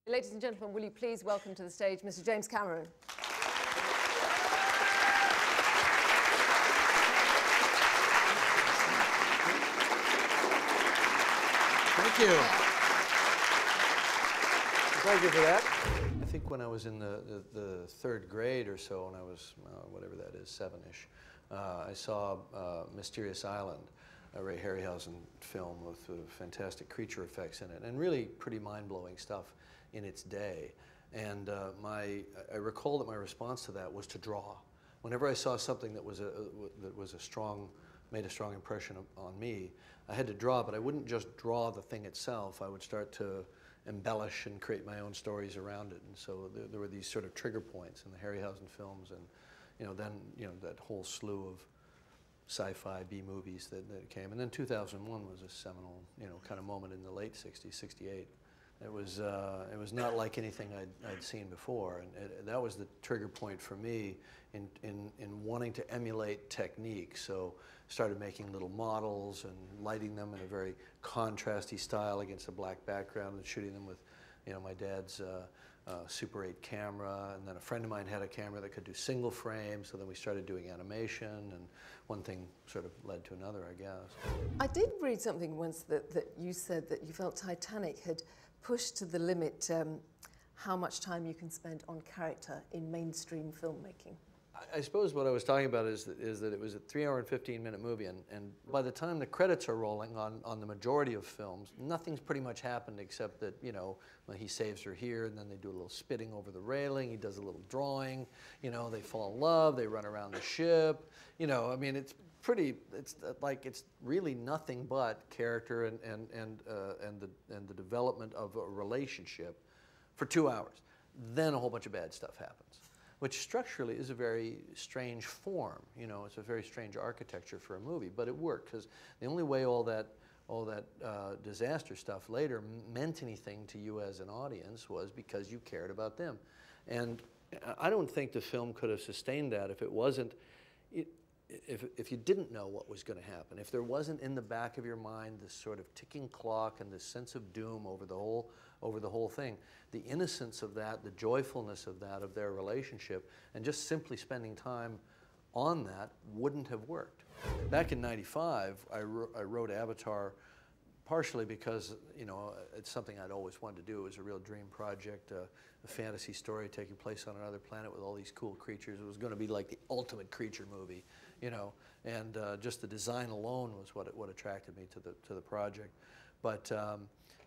Ladies and gentlemen, will you please welcome to the stage Mr. James Cameron. Thank you. Thank you for that. I think when I was in the third grade or so, and I was, whatever that is, 7-ish, I saw Mysterious Island, a Ray Harryhausen film with fantastic creature effects in it, and really pretty mind-blowing stuff in its day. And I recall that my response to that was to draw. Whenever I saw something that was made a strong impression on me, I had to draw, but I wouldn't just draw the thing itself. I would start to embellish and create my own stories around it. And so there were these sort of trigger points in the Harryhausen films, and then that whole slew of sci-fi B movies that came. And then 2001 was a seminal kind of moment in the late 60s, 68. It was not like anything I'd seen before, and that was the trigger point for me in wanting to emulate technique. So started making little models and lighting them in a very contrasty style against a black background, and shooting them with my dad's Super 8 camera, and then a friend of mine had a camera that could do single frame, so then we started doing animation, and one thing sort of led to another, I guess. I did read something once that you said that you felt Titanic had pushed to the limit how much time you can spend on character in mainstream filmmaking. I suppose what I was talking about is that it was a 3-hour and 15-minute movie, and by the time the credits are rolling on the majority of films, nothing's pretty much happened except that, well, he saves her here, and then they do a little spitting over the railing, he does a little drawing, they fall in love, they run around the ship, I mean, it's really nothing but character and the development of a relationship for 2 hours. Then a whole bunch of bad stuff happens, which structurally is a very strange form. It's a very strange architecture for a movie, but it worked because the only way all that disaster stuff later meant anything to you as an audience was because you cared about them. And I don't think the film could have sustained that if it wasn't, if you didn't know what was going to happen, if there wasn't in the back of your mind this sort of ticking clock and this sense of doom over the whole thing, the innocence of that, the joyfulness of that, of their relationship, and just simply spending time on that wouldn't have worked. Back in '95, I wrote Avatar partially because, it's something I'd always wanted to do. It was a real dream project, a fantasy story taking place on another planet with all these cool creatures. It was going to be like the ultimate creature movie, and just the design alone was what attracted me to the project. But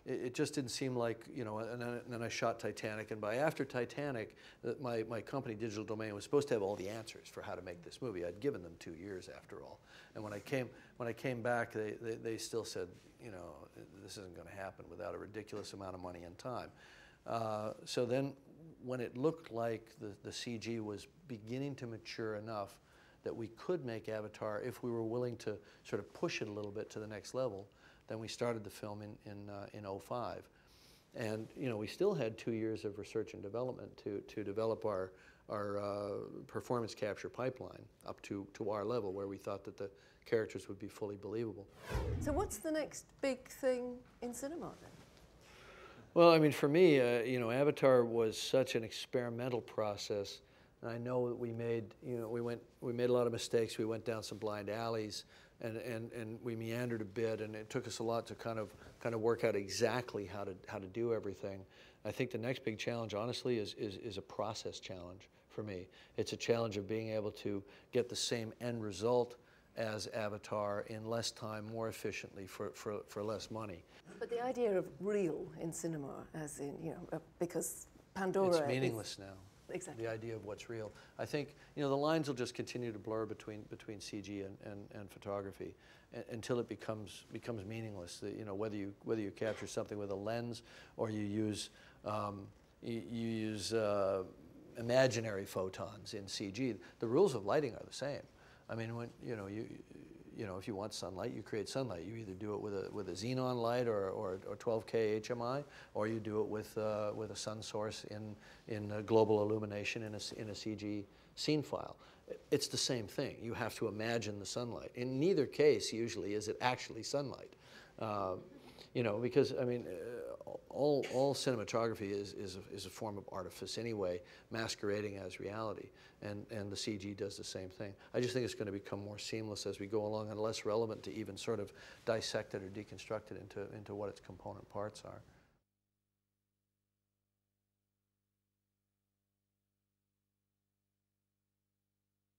it just didn't seem like, and then I shot Titanic, and by after Titanic, my company, Digital Domain, was supposed to have all the answers for how to make this movie. I'd given them 2 years after all. And when I came back, they still said, this isn't going to happen without a ridiculous amount of money and time. So then when it looked like the CG was beginning to mature enough that we could make Avatar if we were willing to sort of push it a little bit to the next level, then we started the film in '05. And we still had 2 years of research and development to develop our performance capture pipeline up to our level where we thought that the characters would be fully believable. So what's the next big thing in cinema then? Well, I mean, for me, Avatar was such an experimental process. And I know that we made a lot of mistakes. We went down some blind alleys, and we meandered a bit, and it took us a lot to kind of work out exactly how to do everything. I think the next big challenge, honestly, is a process challenge for me. It's a challenge of being able to get the same end result as Avatar in less time, more efficiently, for less money. But the idea of real in cinema, as in, because Pandora it's meaningless now. Exactly. The idea of what's real. I think the lines will just continue to blur between CG and photography until it becomes meaningless. Whether you capture something with a lens or you use imaginary photons in CG, the rules of lighting are the same. I mean, when if you want sunlight, you create sunlight. You either do it with a xenon light or 12K HMI, or you do it with a sun source in global illumination in a CG scene file. It's the same thing. You have to imagine the sunlight. In neither case, usually, is it actually sunlight. You know, because I mean, all cinematography is a form of artifice anyway, masquerading as reality, and the CG does the same thing. I just think it's going to become more seamless as we go along, and less relevant to even sort of dissect it or deconstruct it into what its component parts are.